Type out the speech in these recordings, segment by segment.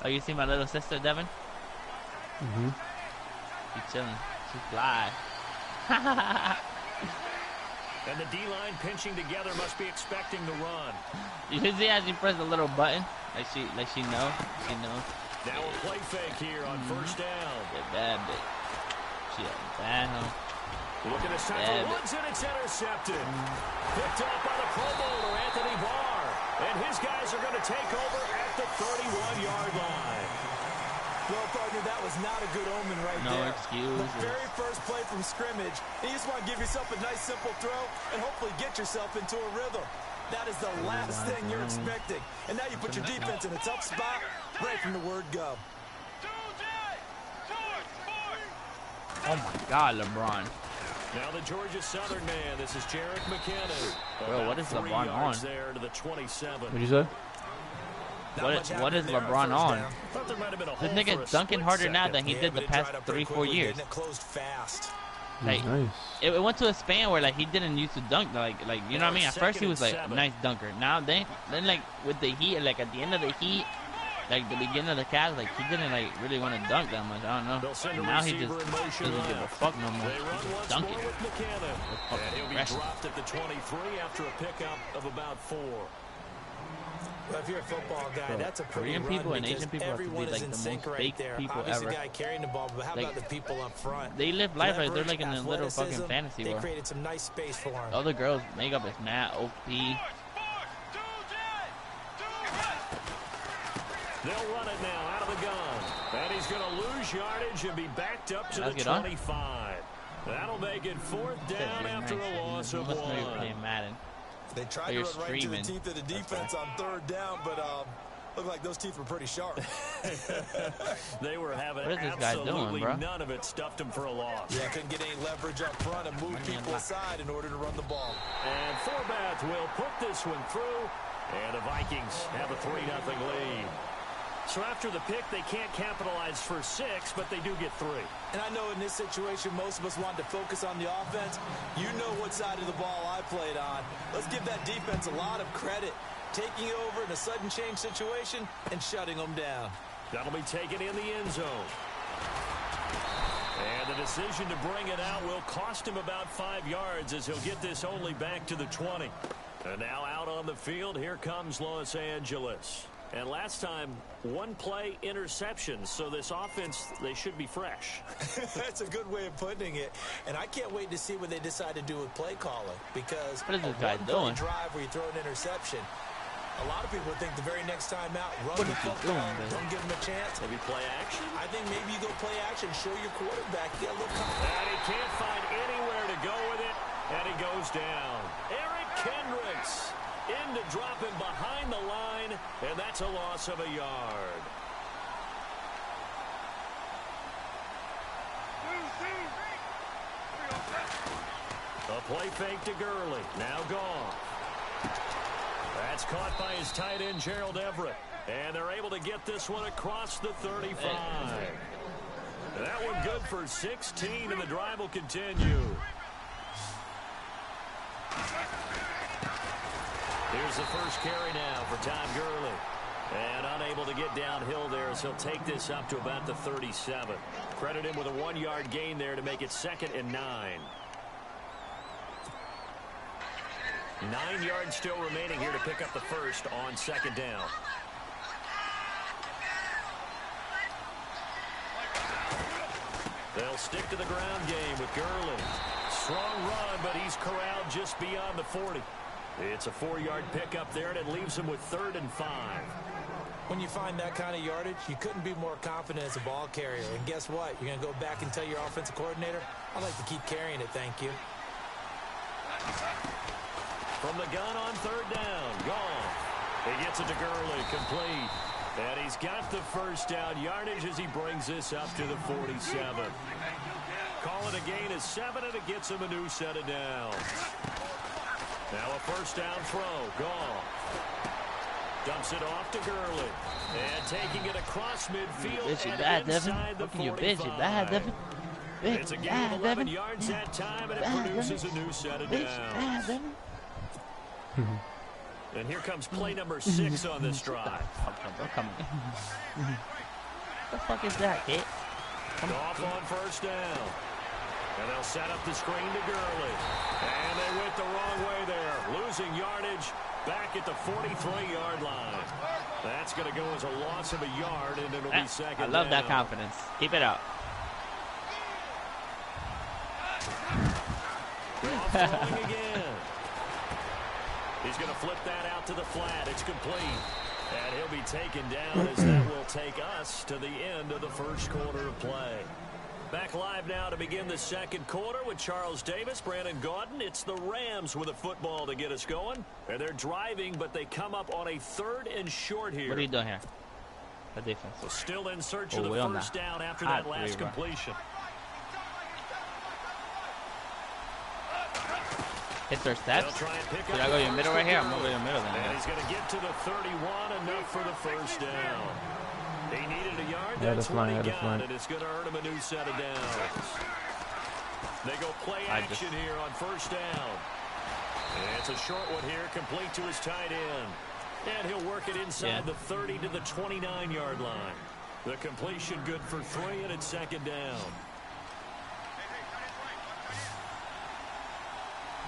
Oh, you see my little sister, Devin? Mm-hmm. She's chilling. She's fly. And the D-line pinching together must be expecting the run. You can see how she pressed a little button, like she knows. She knows. Now a play fake here on first down. Yeah, bad bitch. She a bad hoe. Looking to set for ones, and it's intercepted. Picked up by the Pro Bowler, Anthony Barr. And his guys are going to take over at the 31-yard line. Well, partner, that was not a good omen right there. No excuse. The very first play from scrimmage, you just want to give yourself a nice, simple throw and hopefully get yourself into a rhythm. That is the last thing you're expecting. And now you put your defense in a tough spot right from the word go. Oh, my God, LeBron. Now the Georgia Southern man. This is Jarek McKinnon. Bro, what is LeBron on? There to the 27. What'd you say? What is LeBron on? This nigga's dunking harder now than he did the past 3-4 years. Like, Nice. it went to a span where like he didn't used to dunk, like you know what I mean. At first he was like a nice dunker. Now then like with the Heat, like at the end of the Heat, like the beginning of the Cavs, like he didn't like really want to dunk that much. I don't know. Now he just doesn't give a fuck no more. He's just dunking. And he'll be dropped at the 23 after a pickup of about 4. Well, if you're a football guy, that's a pretty Korean people and Asian people have to be everyone like is in the sync most right fake there. people Obviously, ever. the guy carrying the ball, but how Like, about the people up front? They live life like they're like in a little Athleticism, fucking fantasy They world. created some nice space for him. All the girls' makeup is mad OP. They'll run it now out of the gun. And he's going to lose yardage and be backed up to the 25. That'll make it 4th down after a loss of 1. You must know you're playing Madden. They tried to run right into the teeth of the defense on 3rd down, but looked like those teeth were pretty sharp. They were having absolutely none of it. Stuffed him for a loss. Yeah, couldn't get any leverage up front and move people aside in order to run the ball. And Forbath will put this one through, and the Vikings have a 3-0 lead. So after the pick, they can't capitalize for 6, but they do get 3. And I know in this situation, most of us want to focus on the offense. You know what side of the ball I played on. Let's give that defense a lot of credit. Taking it over in a sudden change situation and shutting them down. That'll be taken in the end zone. And the decision to bring it out will cost him about 5 yards as he'll get this only back to the 20. And now out on the field, here comes Los Angeles. And last time, 1 play interception, so this offense, they should be fresh. That's a good way of putting it. And I can't wait to see what they decide to do with play calling. Because what is this guy doing? Drive where you throw an interception. A lot of people think the very next time out, run the football, don't give them a chance. Maybe play action? I think maybe you go play action, show your quarterback, get a little confidence. And he can't find anywhere to go with it, and he goes down. Eric Kendricks in to drop him behind the line, and that's a loss of a yard. A play fake to Gurley, now gone. That's caught by his tight end, Gerald Everett. And they're able to get this one across the 35. That one good for 16, and the drive will continue. Here's the first carry now for Todd Gurley. And unable to get downhill there, so he'll take this up to about the 37. Credit him with a 1-yard gain there to make it 2nd and 9. 9 yards still remaining here to pick up the first on 2nd down. They'll stick to the ground game with Gurley. Strong run, but he's corralled just beyond the 40. It's a 4-yard pickup there, and it leaves him with 3rd and 5. When you find that kind of yardage, you couldn't be more confident as a ball carrier. And guess what? You're going to go back and tell your offensive coordinator, I'd like to keep carrying it, thank you. From the gun on 3rd down, gone. He gets it to Gurley, complete. And he's got the first down yardage as he brings this up to the 47. Call it a gain of 7, and it gets him a new set of downs. Now a first down throw, gone. Dumps it off to Gurley. And taking it across midfield and inside the 45. You bad, Devin. It's a gain of 11 yards that time, and it produces a new set of downs. And here comes play number 6 on this drive. Come on. What the fuck is that, kid? Off on first down. And they'll set up the screen to Gurley. And they went the wrong way there. Losing yardage back at the 43-yard line. That's going to go as a loss of a yard, and it'll be second down. I love that confidence. Keep it up. Throwing again. He's going to flip that out to the flat. It's complete. And he'll be taken down as that will take us to the end of the first quarter of play. Back live now to begin the second quarter with Charles Davis, Brandon Gaudin. It's the Rams with a football to get us going. And they're driving, but they come up on a 3rd and short here. What are you doing here? The defense. So still in search of the first down after that last completion. Hit their steps. Should I go your middle right here? I'm over your middle then. And he's going to get to the 31, enough for the first down. He needed a yard. Yeah, That's what he got, fine. and it's going to earn him a new set of downs. They go play action here on first down. And it's a short one here, complete to his tight end. And he'll work it inside the 30 to the 29-yard line. The completion good for 3, and it's second down.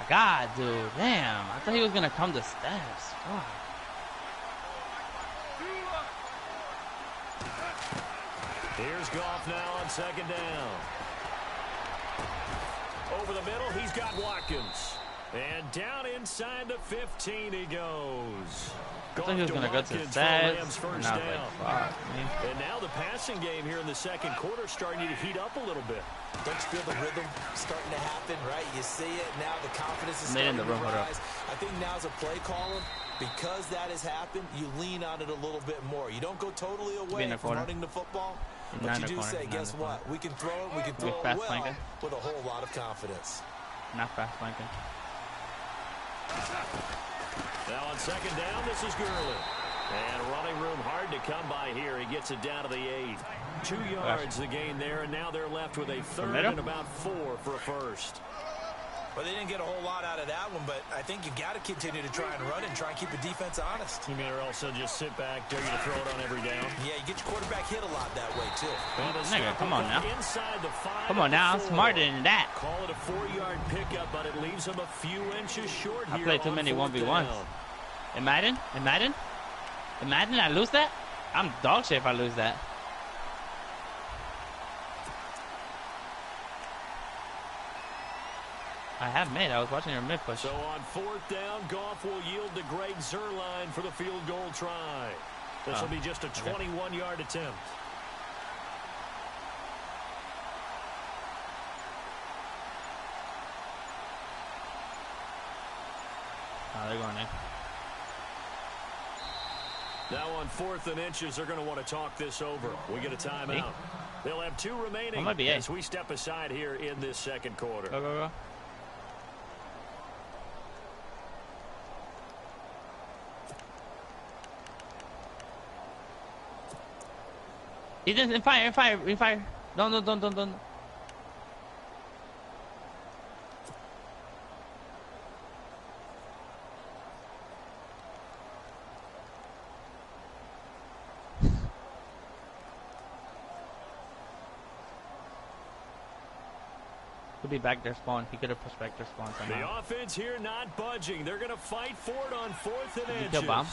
God, dude, damn. I thought he was going to come to steps. Fuck. Here's Goff now on second down. Over the middle, he's got Watkins. And down inside the 15 he goes. I thought he was going to go to the steps. And I was like, fuck, man. And now the passing game here in the second quarter starting to heat up a little bit. Don't you feel the rhythm starting to happen, right? You see it now, the confidence is starting to rise. I think now as a play caller, because that has happened, you lean on it a little bit more. You don't go totally away from running the football, but you do say, guess what? We can throw it, we can throw it well with a whole lot of confidence. Not fast flanking. Now on second down, this is Gurley. And running room hard to come by here. He gets it down to the 8. 2 yards the gain there, and now they're left with a 3rd and about 4 for a first. Well, they didn't get a whole lot out of that one, but I think you got to continue to try and run and try and keep the defense honest. You mean, or also just sit back, dare you to throw it on every down? Yeah, you get your quarterback hit a lot that way, too. Nigga, come on now. Inside the 5. Come on now, I'm smarter than that. Call it a 4-yard pickup, but it leaves him a few inches short here. I played too many 1v1s. In Madden? In Madden? In Madden, I lose that? I'm dog shit if I lose that. I have made. I was watching your mid push. So on 4th down, Goff will yield to Greg Zuerlein for the field goal try. This will be just a 21-yard attempt. Oh, they're going in. Now on 4th and inches, they're going to want to talk this over. We get a timeout. They'll have 2 remaining as we step aside here in this second quarter. Go, go, go. He didn't fire, fire. Don't. Could be back there spawn. He could have pushed back their spawn somehow. The offense here not budging. They're going to fight for it on 4th and inches. Kill bomb.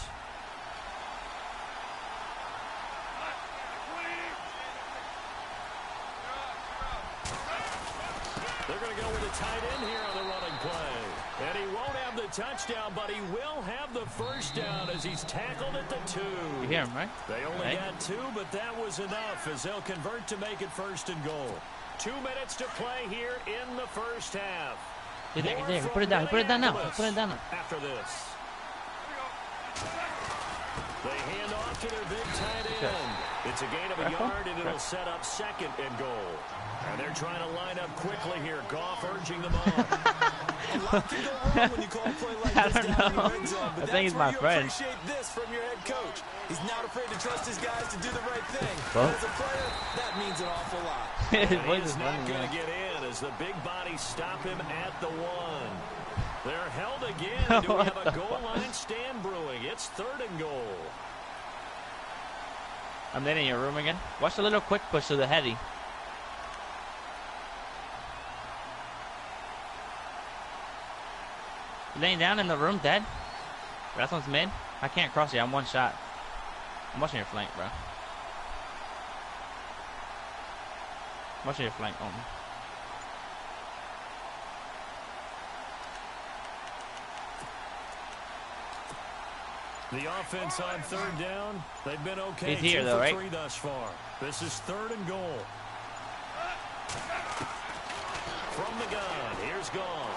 They're going to go with a tight end here on the running play. And he won't have the touchdown, but he will have the first down as he's tackled at the 2. You hear him, right? They only got 2, but that was enough as they'll convert to make it 1st and goal. 2 minutes to play here in the first half. He's there. Put it down now. Put it down now. After this. They hand off to their big tight end. It's a gain of a yard, and it'll set up 2nd and goal. And they're trying to line up quickly here. Goff urging them on. A lot can go wrong when you call a play like this down in the red zone, but I think he's my friend. Appreciate this from your head coach. He's not afraid to trust his guys to do the right thing. Well, as a player, that means an awful lot. He's not going to get in as the big bodies stop him at the 1. They're held again. Do we have a goal line stand brewing? It's 3rd and goal. I'm then in your room again. Watch the little quick push to the heady. Laying down in the room dead. That one's mid. I can't cross you. I'm one shot. I'm watching your flank, bro. I'm watching your flank only. The offense on 3rd down. They've been okay. He's here, though, right? 3 thus far. This is 3rd and goal. From the gun, here's Gone.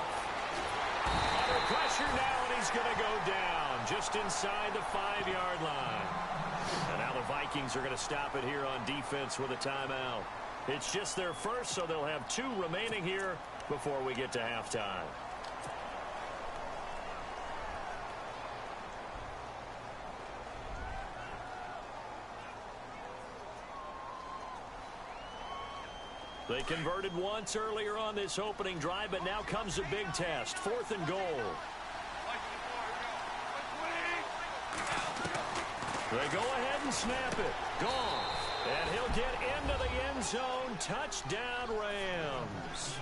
Under pressure now, and he's going to go down just inside the 5-yard line. And now the Vikings are going to stop it here on defense with a timeout. It's just their first, so they'll have 2 remaining here before we get to halftime. They converted once earlier on this opening drive, but now comes a big test. 4th and goal. They go ahead and snap it. Gone. And he'll get into the end zone. Touchdown, Rams.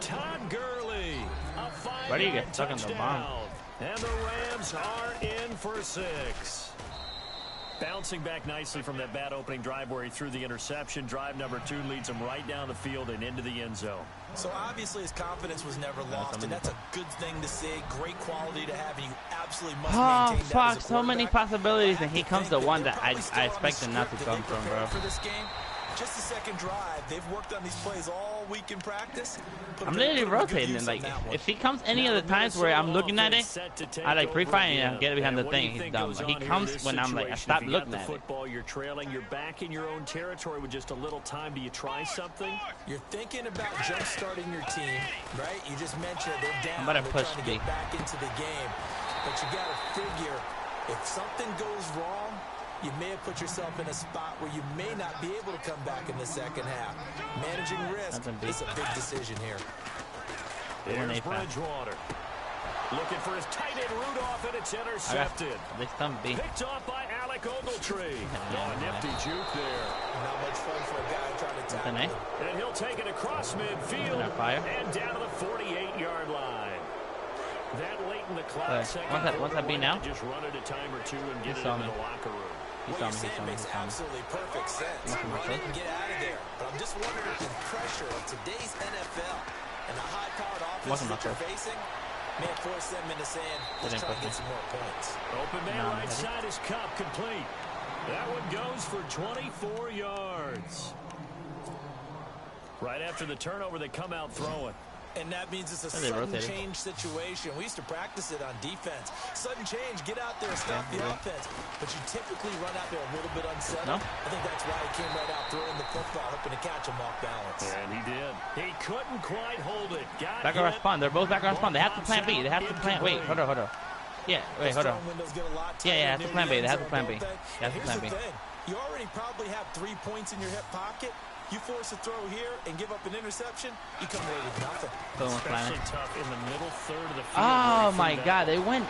Todd Gurley. A 5-yard touchdown. And the Rams are in for 6. Bouncing back nicely from that bad opening drive where he threw the interception. Drive number 2 leads him right down the field and into the end zone. So obviously his confidence was never lost, and that's a good thing to see. Great quality to have, and you absolutely must maintain that. Fuck, so many possibilities, and he comes to one that I expected not to come from, bro. For this game, just the second drive, they've worked on these plays all week in practice. I'm literally rotating. Like, if he comes any of the times where I'm looking at it, I like pre-firing and get behind the thing. He's dumb. But he comes when I'm like, I stop looking at it. You're trailing. You're back in your own territory with just a little time. Do you try something? You're thinking about jump-starting your team, right? You just mentioned they're down. I'm gonna push trying to get back into the game. But you got to figure, if something goes wrong, you may have put yourself in a spot where you may not be able to come back in the second half. Managing risk is a big decision here. Here's Bridgewater. Looking for his tight end Rudolph, and it's intercepted. Picked off by Alec Ogletree. Oh, nifty juke there. Not much fun for a guy trying to tackle him. And he'll take it across midfield and down to the 48-yard line. That late in the clock. What's that be now? Just run it a time or 2 and get it into the locker room. What you're saying makes absolutely perfect sense. Run it and get out of there. But I'm just wondering if the pressure of today's NFL and the high-powered offense that you're facing may force them into saying, let's try and get some more points. Open man right side is Cup complete. That one goes for 24 yards. Right after the turnover, they come out throwing. And that means it's a sudden change situation. We used to practice it on defense. Sudden change, get out there, stop the offense. But you typically run out there a little bit unsettled. I think that's why he came right out throwing the football, hoping to catch him off balance. And he did. He couldn't quite hold it. Back on spawn. They're both back on spawn. They have to plan B. They have to plan. Wait, hold on. Yeah, wait, hold on. Yeah, that's the plan B. They have to plan B. That's the plan B. You already probably have 3 points in your hip pocket. You force a throw here and give up an interception, you come away with nothing. Especially tough in the middle third of the field. Oh my God, they went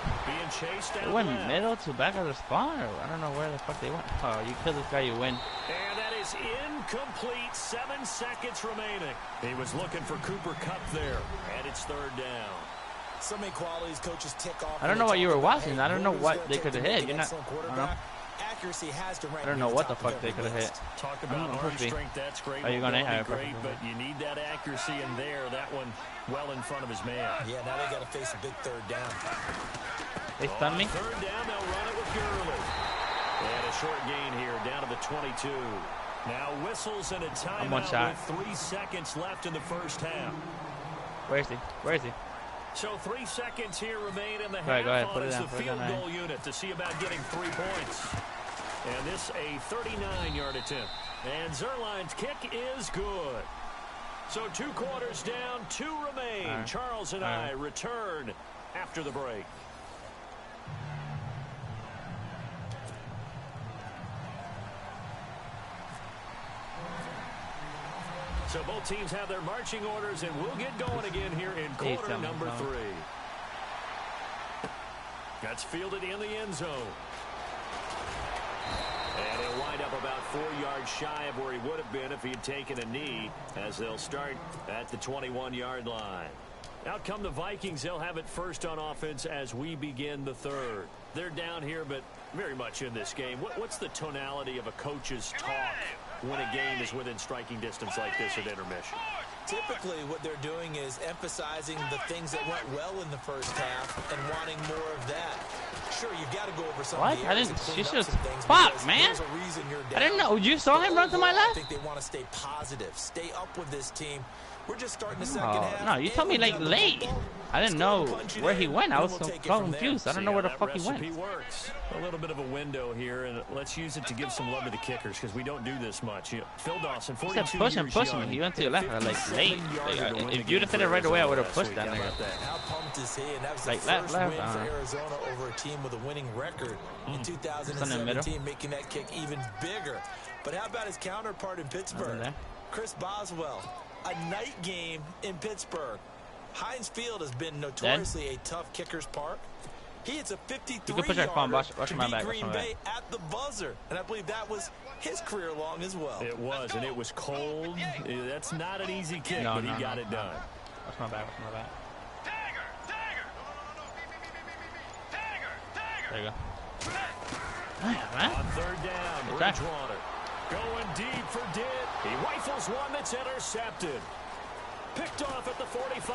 left. Middle to back of the spawn. Or I don't know where the fuck they went. Oh, you kill this guy, you win. And that is incomplete. 7 seconds remaining. He was looking for Cooper Kupp there, and it's 3rd down. So many qualities coaches tick off. I don't know what you were watching. I don't know what they could have hit. You're not. I don't know. Accuracy has to rank. I don't know what the fuck they could have hit. Talk about arm strength. That's great. Are you going to great, but you need that accuracy in there. That one well in front of his man. Yeah, now they got to face a big 3rd down. They stun me. 3rd down, they'll run it with Gurley. And a short gain here, down to the 22. Now whistles and a timeout with 3 seconds left in the first half. Where is he? Where is he? So 3 seconds here remain in the half. Go ahead, put it on down, the field goal unit to see about getting 3 points. And this a 39-yard attempt. And Zerline's kick is good. So 2 quarters down, 2 remain. Right. Charles and I return after the break. So both teams have their marching orders, and we'll get going again here in quarter number 3. That's fielded in the end zone. And he'll wind up about 4 yards shy of where he would have been if he had taken a knee, as they'll start at the 21-yard line. Out come the Vikings. They'll have it first on offense as we begin the third. They're down here, but very much in this game. What's the tonality of a coach's talk when a game is within striking distance like this at intermission? Typically, what they're doing is emphasizing the things that went well in the first half and wanting more of that. Sure, you've got to go over some of the areas and clean up some things. Fuck, man. There's a reason you're down. I didn't know. You saw him run to my left? I think they want to stay positive, stay up with this team. We're just starting the second half. No, you told me like late. I didn't know where he went. I was so confused. I don't know where the fuck he went. Works. A little bit of a window here, and let's use it to give some love to the kickers because we don't do this much. You know, Phil Dawson, 42 years young. Push him. He went to the left, like late. Like, if you'd have hit it right away, I would have pushed that nigga. How pumped is he? And that was the first win for Arizona over a team with a winning record in 2017, making that kick even bigger. But how about his counterpart in Pittsburgh? Chris Boswell. A night game in Pittsburgh. Heinz Field has been notoriously a tough kicker's park. He hits a 53-yarder to beat Green Bay at the buzzer. And I believe that was his career long as well. It was, and it was cold. That's not an easy kick, but he got it done. That's my bad. There you go. Man. On third down, Bridgewater. Going deep for Ditt. He rifles one that's intercepted. Picked off at the 45.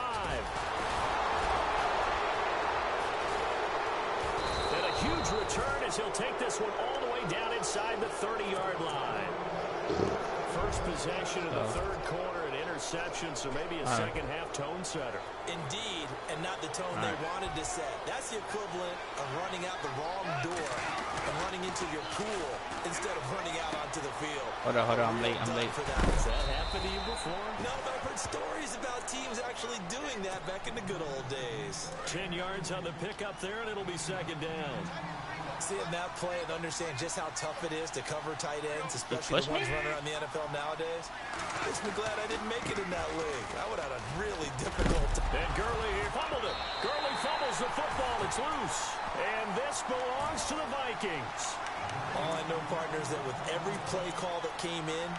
And a huge return as he'll take this one all the way down inside the 30-yard line. First possession of the third quarter, an interception, so maybe a second-half tone setter. Indeed, and not the tone they wanted to set. That's the equivalent of running out the wrong door and running into your pool instead of running out onto the field. Hold on, I'm late. For that. Has that happened to you before? No, but I've heard stories about teams actually doing that back in the good old days. 10 yards on the pickup there, and it'll be second down. Seeing that play and understand just how tough it is to cover tight ends, especially the ones running around the NFL nowadays. Makes me glad I didn't make it in that league. I would have had a really difficult time. And Gurley fumbled it. Gurley fumbles the football. It's loose. And this belongs to the Vikings. All I know, partners, that with every play call that came in,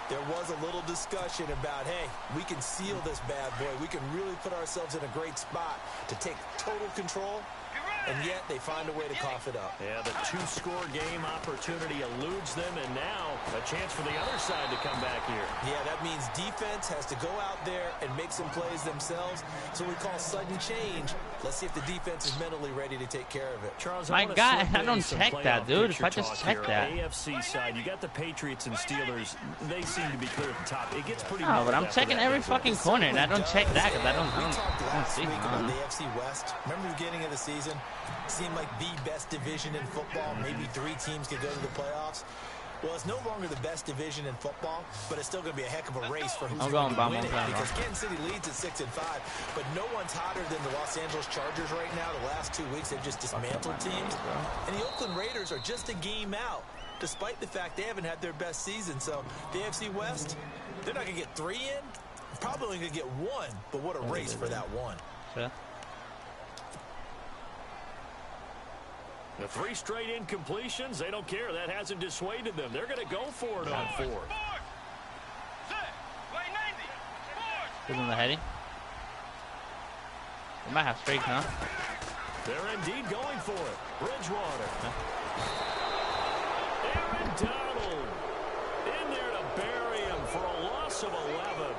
there was a little discussion about, hey, we can seal this bad boy. We can really put ourselves in a great spot to take total control. And yet they find a way to cough it up. Yeah, the two-score game opportunity eludes them, and now a chance for the other side to come back here. Yeah, that means defense has to go out there and make some plays themselves. So we call sudden change. Let's see if the defense is mentally ready to take care of it. Charles, my God, I don't check that, dude. If I just check that. AFC side, you got the Patriots and Steelers. They seem to be clear at the top. It gets pretty. No, but I'm checking every fucking corner, and I don't check that because I don't see. We talked last week about the AFC West. Remember the beginning of the season? Seemed like the best division in football. Maybe 3 teams could go to the playoffs. Well, it's no longer the best division in football, but it's still going to be a heck of a race for who's going to win it. Because Kansas City leads at 6-5, but no one's hotter than the Los Angeles Chargers right now. The last 2 weeks, they've just dismantled teams. And the Oakland Raiders are just a game out, despite the fact they haven't had their best season. So the AFC West, they're not going to get 3 in. Probably only going to get 1, but what a race for that 1. Yeah. The 3 straight incompletions, they don't care. That hasn't dissuaded them. They're going to go for it on 4th. Isn't the heading? They might have straight, huh? They're indeed going for it. Bridgewater. Aaron Donald in there to bury him for a loss of 11.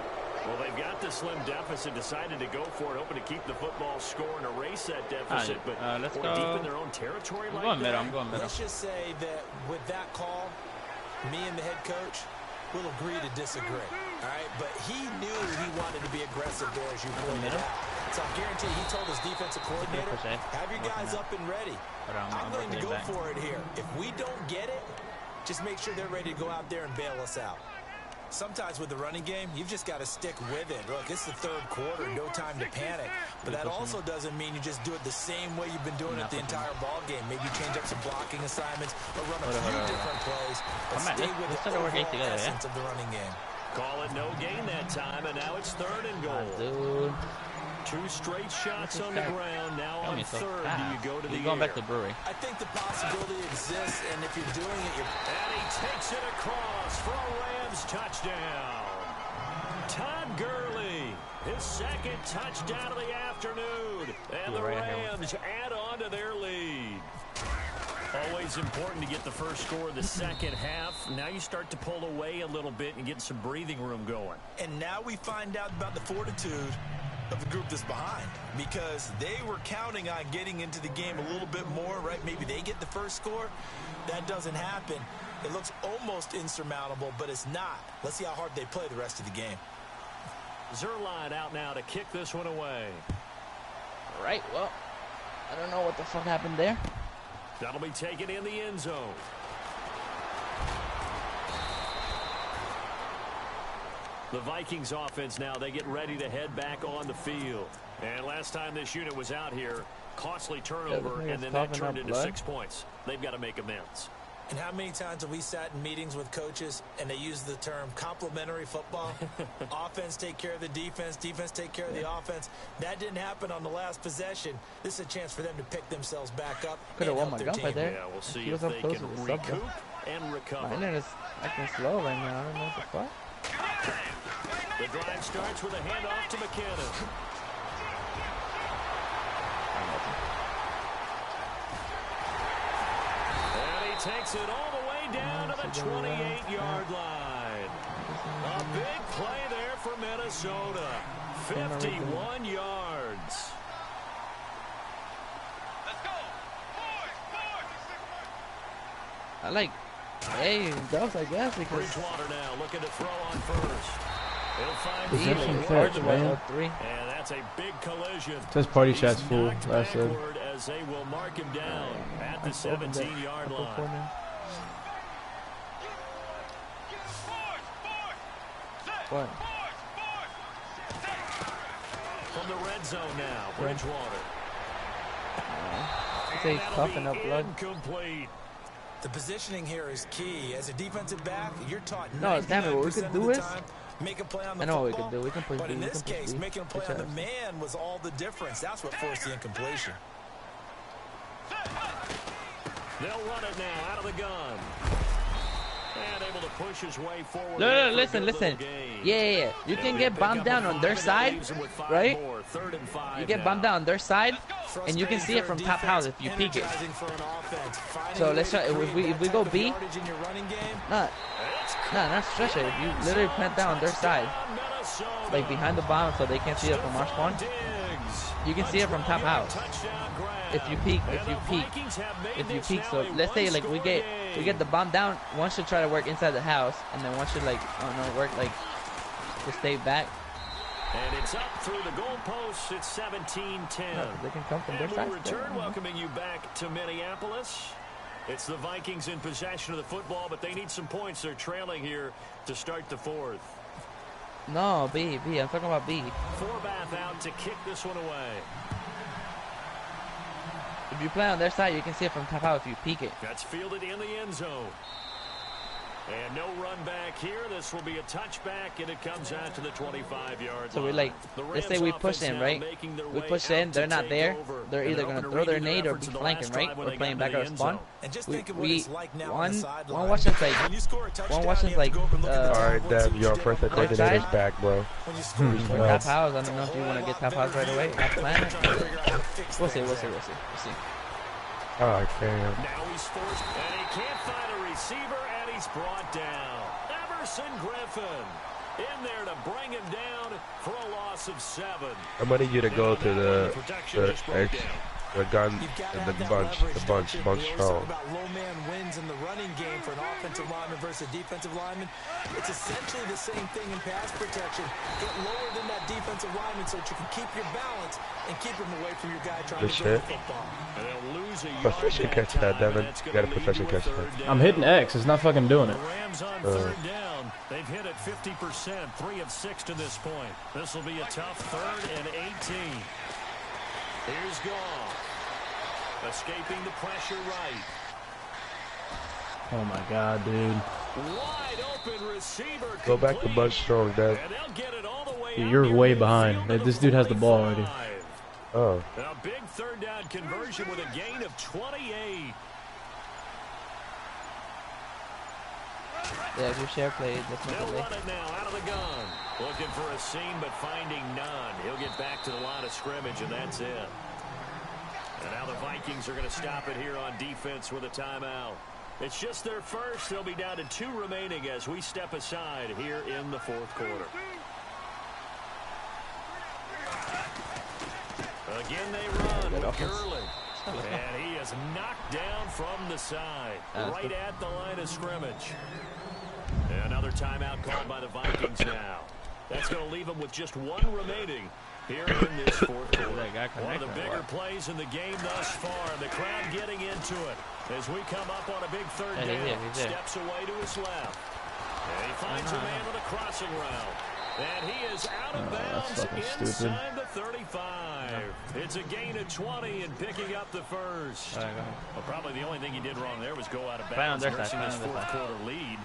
Well, they've got the slim deficit, decided to go for it, hoping to keep the football score and erase that deficit. But let's go deep in their own territory I'm going middle. Let's just say that with that call, me and the head coach will agree to disagree. All right, but he knew he wanted to be aggressive there, as you pointed out. So I guarantee he told his defensive coordinator, have your guys up and ready. I'm going to go for it here. If we don't get it, just make sure they're ready to go out there and bail us out. Sometimes with the running game, you've just got to stick with it. Look, it's the 3rd quarter, no time to panic. But that also doesn't mean you just do it the same way you've been doing it the entire ball game. Maybe change up some blocking assignments or run a few different plays. But stay with the overall essence of the running game. Call it no gain that time, and now it's 3rd and goal. Dude. 2 straight shots on the ground. Now on third, do you go to the going back to Brewery? I think the possibility exists, and if you're doing it, and he takes it across for a Rams touchdown. Todd Gurley, his second touchdown of the afternoon. And the Rams add on to their lead. Always important to get the first score of the second half. Now you start to pull away a little bit and get some breathing room going. And now we find out about the fortitude of the group that's behind, because they were counting on getting into the game a little bit more, right? Maybe they get the first score. That doesn't happen. It looks almost insurmountable, but it's not. Let's see how hard they play the rest of the game. Zerline out now to kick this one away. All right, well, I don't know what the fuck happened there. That'll be taken in the end zone. The Vikings offense now, they get ready to head back on the field. And last time this unit was out here, costly turnover, and then that turned into 6 points. They've got to make amends. And how many times have we sat in meetings with coaches and they use the term complementary football? Offense take care of the defense, defense take care of the offense. That didn't happen on the last possession. This is a chance for them to pick themselves back up. Could have won my gun right there. Yeah, we'll see if they can recoup and recover. My internet is acting slow right now. I don't know what the fuck. The drive starts with a handoff to McKinnon. And he takes it all the way down to the 28-yard line. A big play there for Minnesota. 51 yards. I like doves, I guess, because Bridgewater now looking to throw on first. He'll find possession catch, man. And that's a big collision. Says party chat's full. That's it. As they will mark him down at the 17-yard line. What? From the red zone now, Bridgewater. It's coughing up blood. Incomplete. The positioning here is key. As a defensive back, you're taught no, damn it, what we could do is make a play on the I know football, what we could do. We can push but B. in this case, making a play on the man was all the difference. That's what forced the incompletion. They'll run it now out of the gun. And able to push his way forward. No, listen. Yeah. You can get bombed down on their side, right? You get bombed down on their side, and you can see it from top house if you peek it. So let's try. If we go B, not stretch it. If you literally plant down on their side, like behind the bomb, so they can't see it from our spawn, you can see it from top house. If you peek. So let's say like we get the bomb down. One should try to work inside the house, and then one should work like to stay back. And it's up through the goalposts. It's 17-10. They can come from their side. And we return, welcoming you back to Minneapolis. It's the Vikings in possession of the football, but they need some points. They're trailing here to start the fourth. No, B. I'm talking about B. Forbath out to kick this one away. If you play on their side, you can see it from top out if you peek it. That's fielded in the end zone. And no run back here. This will be a touchback, and it comes out to the 25-yard So line. Let's say we push in, right? We push in, they're not there. They're either going to throw their nade or be flanking, right? We're playing back our spawn. One Washington's like, alright, Dev, your first attention is back, bro. Top house, I don't know if you want to get top house right away. Not plan it. We'll see. Oh, damn. Now he's forced, and he can't find a receiver, and he's brought down. Emerson Griffin in there to bring him down for a loss of 7. I'm gonna need you to go to the gun and the bunch strong. About low man wins in the running game for an offensive lineman versus a defensive lineman. It's essentially the same thing in pass protection. Get lower than that defensive lineman so that you can keep your balance and keep him away from your guy trying to throw the football. And they'll lose a Profession catch that, Devin. You gotta profession catch that. I'm hitting X. It's not fucking doing it. The Rams on third down. They've hit it 50%, 3 of 6 to this point. This will be a tough 3rd and 18. Here's Goff. Escaping the pressure right. Oh my god, dude. Wide open receiver. Go back to Bud Strong, Dad. And they'll get it all the way Yeah, out you're near way midfield behind. to the This dude has the ball already. 45. Oh. A big third down conversion with a gain of 28. Yeah, if you share play, that's not They'll the way. run it now out of the gun. Looking for a seam, but finding none. He'll get back to the line of scrimmage, and that's it. And now the Vikings are going to stop it here on defense with a timeout. It's just their first. They'll be down to 2 remaining as we step aside here in the fourth quarter. Again, they run. Gurley. And he is knocked down from the side, right at the line of scrimmage. And another timeout called by the Vikings now. That's going to leave them with just 1 remaining here in this fourth quarter. One of the bigger plays in the game thus far. The crowd getting into it as we come up on a big third down. Steps away to his left. And he finds a man with a crossing route. And he is out of bounds inside the 35. It's a gain of 20 and picking up the first. Well, probably the only thing he did wrong there was go out of bounds. Nursing this fourth quarter lead.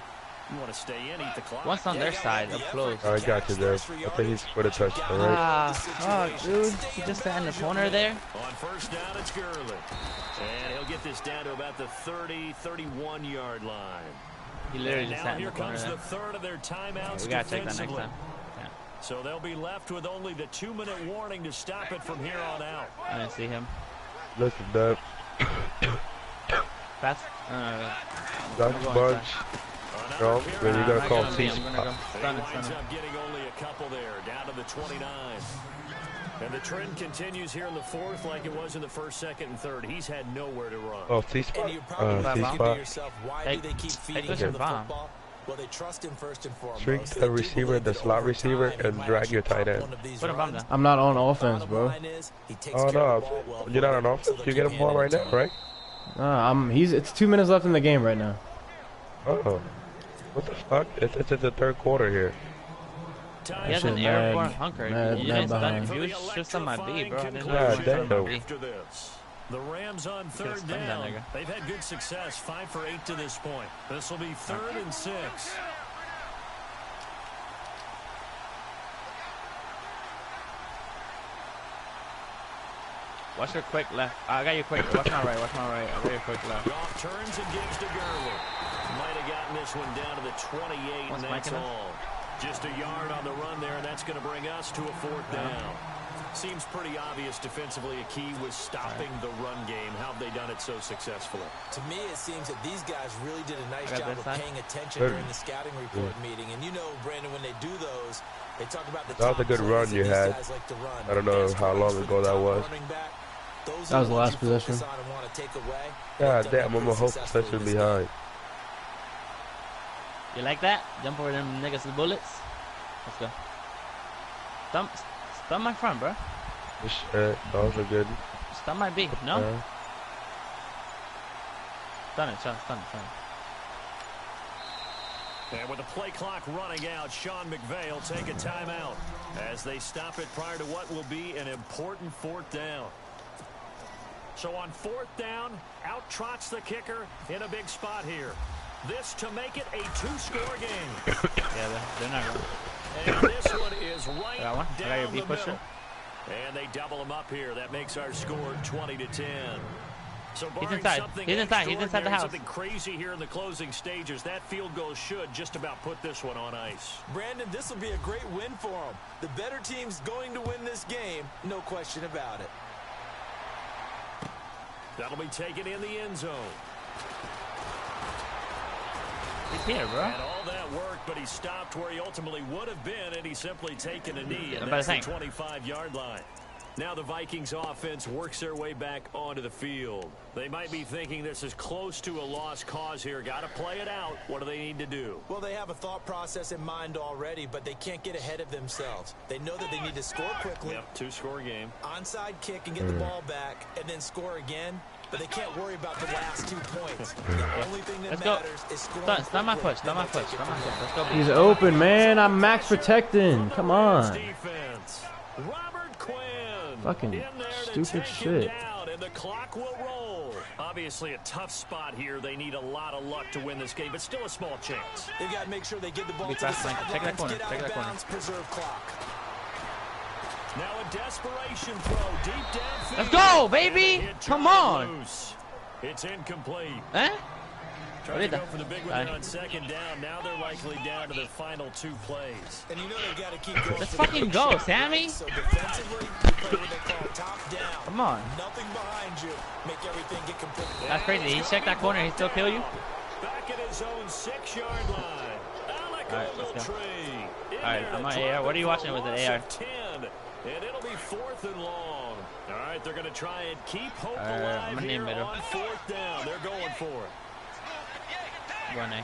You want to stay in, eat the clock. Once on their side, up close. I got you there. I think he's for the touchdown, right? Oh, dude. He just sat in the corner there. On first down, it's Gurley. And he'll get this down to about the 30, 31-yard line. He literally just sat in here the corner comes there. the third of their timeouts. We got to check that next time. Yeah. So they'll be left with only the 2-minute warning to stop it from here on out. I didn't see him. Listen, Dad. Pass? That's a bunch. No, then you gotta call C. He winds up getting only a couple there, down to the 29. And the trend continues here in the fourth like it was in the first, second, and third. He's had nowhere to run. Oh, C-spot? And you're probably thinking to C-spot. yourself, why do they keep feeding him the football? Well, they trust him first and foremost. Shrink the receiver, the slot receiver, and drag your tight end. Put a bomb down. I'm not on offense, bro. Oh, no. You're not on offense? You get a ball right now, right? Nah, it's 2 minutes left in the game right now. Oh. What the fuck? It's the third quarter here. He has an airborne hunker. You didn't stun. If he was just on my B, bro. I didn't know he was on my B. After this, the Rams on third down. They've had good success, 5 for 8 to this point. This will be 3rd and 6. Watch your quick left. I got you quick. Watch my right. Watch my right. I got your quick left. Goff turns and gives to Gurley. Might have gotten this one down to the 28, and that's all. Just a yard on the run there, and that's going to bring us to a 4th down. Seems pretty obvious defensively. A key was stopping the run game. How have they done it so successfully? To me, it seems that these guys really did a nice job of paying attention during the scouting report meeting. And you know, Brandon, when they do those, they talk about the That was a good run you had. I don't know how long ago that was. That was the last possession. God damn, I'm a whole possession behind. You like that? Jump over them niggas with bullets. Let's go. Stun my front, bro. That was a good. Stun my B. No? Stun it, stun it. And with the play clock running out, Sean McVay will take a timeout as they stop it prior to what will be an important 4th down. So on 4th down, out trots the kicker in a big spot here. This to make it a 2-score game. Yeah, they're not going. And this one is right down the middle. And they double them up here. That makes our score 20-10. So he's inside. He's inside the house. Something crazy here in the closing stages. That field goal should just about put this one on ice. Brandon, this will be a great win for them. The better team's going to win this game, no question about it. That'll be taken in the end zone. He's here, bro. And all that work, but he stopped where he ultimately would have been, and he's simply taken a knee. And that's the 25-yard line. Now the Vikings offense works their way back onto the field. They might be thinking this is close to a lost cause here. Got to play it out. What do they need to do? Well, they have a thought process in mind already, but they can't get ahead of themselves. They know that they need to score quickly. Yep, 2-score game. Onside kick and get the ball back, and then score again. But they can't worry about the last 2 points. The only thing that matters is scoring. Stun my push. Let's go. He's open, man. I'm max protecting. Come on. Robert Quinn. Fucking stupid shit. And the clock will roll. A Obviously a tough spot here. They need a lot of luck to win this game, but still a small chance. They've got to make sure they get the ball to the fast, Mike. Check that sidelines, corner. get out Check of that corner. bounds, preserve clock. Now a desperation throw deep downfield. Let's go, baby! Come on! Loose. It's incomplete. Eh? Trying to go for the big one on second down. Now they're likely down to their final 2 plays. And you know they've got to keep going. Let's fucking go, Sammy! So defensively, you play what they call top down. Come on. Nothing behind you. Make everything get complete. That's crazy. He checked that corner. He still kill you? Back at his own 6-yard line. Alright, let's go. Alright, I'm on AR. What are you watching with an AR? 10, and it'll be 4th and long. All right, they're going to try and keep hope alive here on 4th down. They're going for it. One A.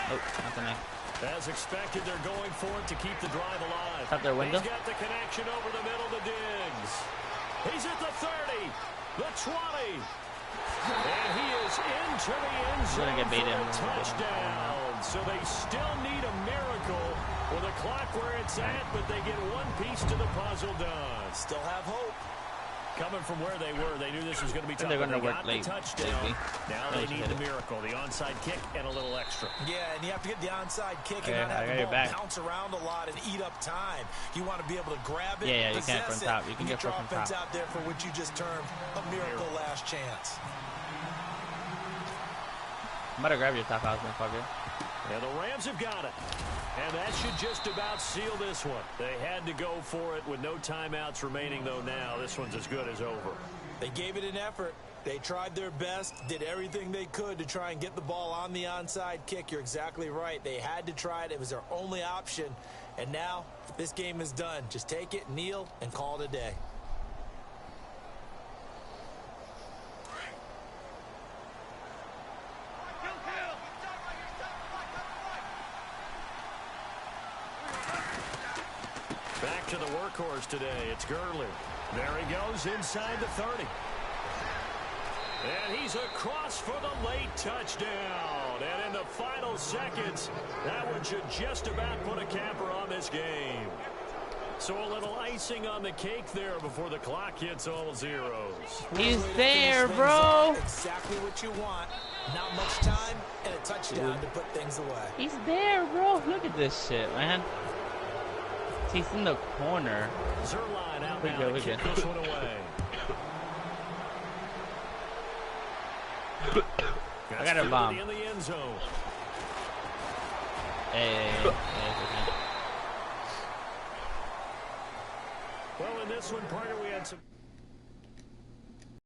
Oh, nothing A. As expected, they're going for it to keep the drive alive. Out their window. He's got the connection over the middle to Diggs. He's at the 30, the 20, and he is into the end zone Gonna get baited. for a touchdown. So they still need a miracle with a clock where it's at, but they get one piece to the puzzle done. Still have hope. Coming from where they were, they knew this was going to be tough. They're going to They work got late. the touchdown. Now they need the miracle, the onside kick, and a little extra. Yeah, and you have to get the onside kick and Okay, not I got have your the ball back. bounce around a lot and eat up time. You want to be able to grab it, Yeah, you can't possess from top. You can and get your from offense top. out there for what you just termed a miracle last chance. I'm about to grab your top house, motherfucker. And the Rams have got it. And that should just about seal this one. They had to go for it with no timeouts remaining, though now. This one's as good as over. They gave it an effort. They tried their best, did everything they could to try and get the ball on the onside kick. You're exactly right. They had to try it. It was their only option. And now this game is done. Just take it, kneel, and call it a day. Back to the workhorse today. It's Gurley. There he goes inside the 30. And he's across for the late touchdown. And in the final seconds, that one should just about put a capper on this game. So a little icing on the cake there before the clock hits all zeros. He's there, bro. Exactly what you want. Not much time and a touchdown to put things away. He's there, bro. Look at this shit, man. He's in the corner. Zerline out We now go, to we kick go. this one away. I got a bomb. In the end zone. Hey. Well, in this one, partner, we had some...